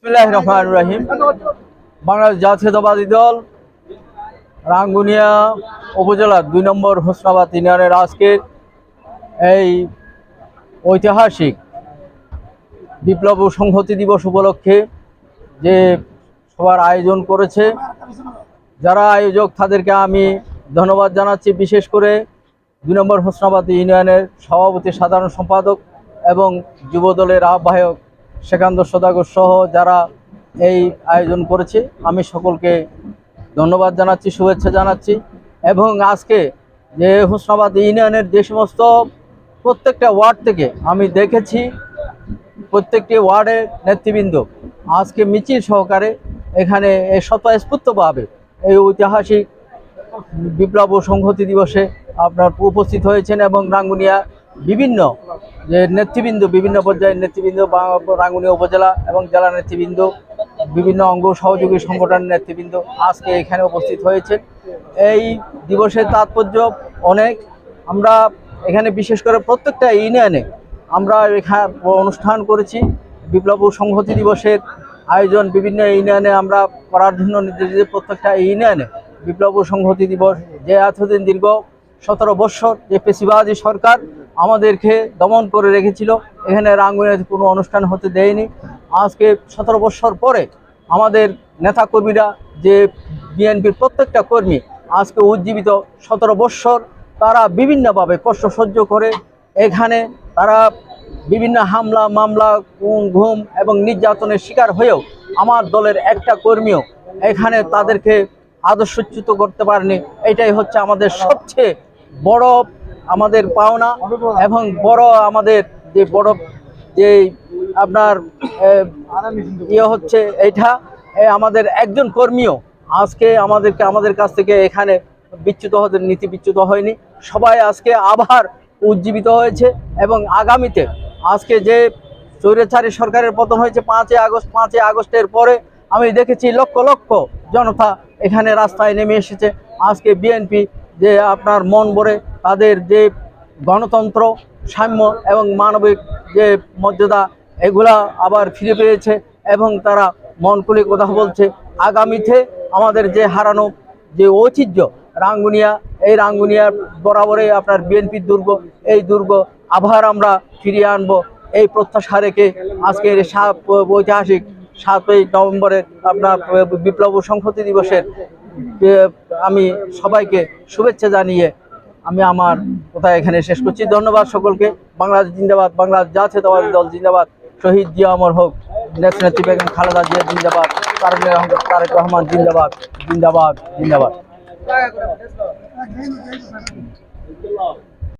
বিসমিল্লাহির রহমানির রহিম। বাংলাদেশ জাতীয়তাবাদী দল রাঙ্গুনিয়া উপজেলার ২ নম্বর হোসনাবাদ ইউনিয়নের আজকের এই ঐতিহাসিক বিপ্লব ও সংহতি দিবস উপলক্ষে যে সবার আয়োজন করেছে, যারা আয়োজক তাদেরকে আমি ধন্যবাদ জানাচ্ছি। বিশেষ করে ২ নম্বর হোসনাবাদ ইউনিয়নের সভাপতি, সাধারণ সম্পাদক এবং যুবদলের আহ্বায়ক সেকান্দর সদাগর সহ যারা এই আয়োজন করেছে, আমি সকলকে ধন্যবাদ জানাচ্ছি, শুভেচ্ছা জানাচ্ছি। এবং আজকে যে হোসনাবাদ ইউনিয়নের যে সমস্ত প্রত্যেকটা ওয়ার্ড থেকে আমি দেখেছি, প্রত্যেকটি ওয়ার্ডের নেতৃবৃন্দ আজকে মিছিল সহকারে এখানে স্বতঃস্ফূর্তভাবে এই ঐতিহাসিক বিপ্লব ও সংহতি দিবসে আপনার উপস্থিত হয়েছেন এবং রাঙ্গুনিয়া বিভিন্ন যে নেতৃবৃন্দ, বিভিন্ন পর্যায়ের নেতৃবৃন্দ, রাঙ্গুনিয়া উপজেলা এবং জেলা নেতৃবৃন্দ, বিভিন্ন অঙ্গ সহযোগী সংগঠনের নেতৃবৃন্দ আজকে এখানে উপস্থিত হয়েছেন। এই দিবসের তাৎপর্য অনেক। আমরা এখানে বিশেষ করে প্রত্যেকটা ইউনিয়নে আমরা এখানে অনুষ্ঠান করেছি। বিপ্লব ও সংহতি দিবসের আয়োজন বিভিন্ন ইউনিয়নে আমরা করার জন্য নির্দেশ দিয়ে প্রত্যেকটা ইউনিয়নে বিপ্লব ও সংহতি দিবস, যে এতদিন দীর্ঘ 17 বৎসর যে পেশিবাদী সরকার আমাদেরকে দমন করে রেখেছিল, এখানে রাঙ্গুনিয়াতে কোনো অনুষ্ঠান হতে দেয়নি। আজকে 17 বৎসর পরে আমাদের নেতাকর্মীরা, যে বিএনপির প্রত্যেকটা কর্মী আজকে উজ্জীবিত 17 বৎসর তারা বিভিন্নভাবে কষ্ট সহ্য করে এখানে তারা বিভিন্ন হামলা, মামলা, ঘুম এবং নির্যাতনের শিকার হয়েও আমার দলের একটা কর্মীও এখানে তাদেরকে আদর্শচ্যুত করতে পারেনি। এটাই হচ্ছে আমাদের সবচেয়ে বড় আমাদের পাওনা এবং বড় আমাদের যে বড় যে আপনার হচ্ছে এইটা, আমাদের একজন কর্মীও আজকে আমাদের কাছ থেকে এখানে বিচ্যুত হতে নীতি বিচ্যুত হয়নি। সবাই আজকে আবার উজ্জীবিত হয়েছে এবং আগামীতে আজকে যে স্বৈরাচারী সরকারের পতন হয়েছে 5ই আগস্টের পরে আমি দেখেছি লক্ষ লক্ষ জনতা এখানে রাস্তায় নেমে এসেছে। আজকে বিএনপি যে আপনার মন ভরে তাদের যে গণতন্ত্র, সাম্য এবং মানবিক যে মর্যাদা এগুলা আবার ফিরে পেয়েছে এবং তারা মন খুলে কথা বলছে। আগামীতে আমাদের যে হারানো যে ঐতিহ্য রাঙ্গুনিয়া, এই রাঙ্গুনিয়ার বরাবরে আপনার বিএনপির দুর্গ, এই দুর্গ আবার আমরা ফিরিয়ে আনবো এই প্রত্যাশা রেখে আজকের ঐতিহাসিক 7ই নভেম্বরের আপনার বিপ্লব ও সংহতি দিবসের আমি সবাইকে শুভেচ্ছা জানিয়ে আমি আমার কথা এখানে শেষ করছি। ধন্যবাদ সকলকে। বাংলাদেশ জিন্দাবাদ, বাংলাদেশ জাতীয়তাবাদী দল জিন্দাবাদ, শহীদ জিয়া অমর হোক, নেত্রী বেগম খালেদা জিয়া জিন্দাবাদ, তারেক রহমান জিন্দাবাদ, জিন্দাবাদ, জিন্দাবাদ।